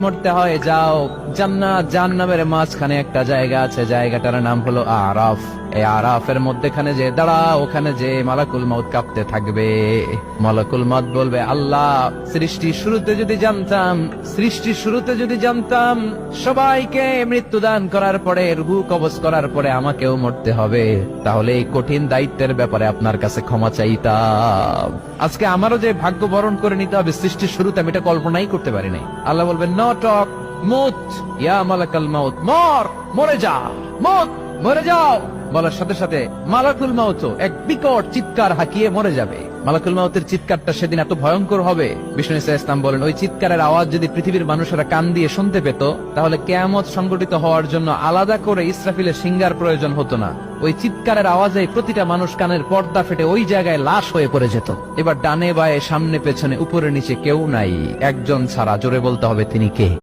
মরতে হয় যাও, জান্নাত জাহান্নামের মাঝখানে একটা জায়গা আছে, জায়গাটার নাম হলো আরাফ। এই আরাফের মধ্যখানে যে দাঁড়া, ওখানে যে মালাকুল মউত কাঁপতে থাকবে। মালাকুল মউত বলবে, আল্লাহ সৃষ্টির শুরুতে যদি জানতাম সবাইকে মৃত্যুদান করার পরে, রূহ কবজ করার পরে আমাকেও মরতে হবে, তাহলে এই কঠিন দায়িত্বের ব্যাপারে আপনার কাছে ক্ষমা চাইতাম। আজকে আমারও যে ভাগ্য বরণ করে নিতে হবে সৃষ্টির শুরুতে, আমি এটা কল্পনাই করতে পারি নাই। আল্লাহ বলবেন, নো টক, মুত ইয়া মালাকুল মউত, মরে যা, মরে যাও। বলার সাথে সাথে মালাকুল মউত এক বিকট চিৎকার হাঁকিয়ে মরে যাবে। মালাকুল মউতের চিৎকারটা সেদিন এত ভয়ঙ্কর হবে, বিষ্ণু ইসলাম বলেন, ওই চিৎকারের আওয়াজ যদি পৃথিবীর মানুষেরা কান দিয়ে শুনতে পেত, তাহলে কিয়ামত সংগঠিত হওয়ার জন্য আলাদা করে ইসরাফিলের সিঙ্গার প্রয়োজন হতো না। ওই চিৎকারের আওয়াজে প্রতিটা মানুষ কানের পর্দা ফেটে ওই জায়গায় লাশ হয়ে পড়ে যেত। এবার ডানে বায়ে সামনে পেছনে উপরে নিচে কেউ নাই, একজন ছাড়া। জোরে বলতে হবে, তিনি কে?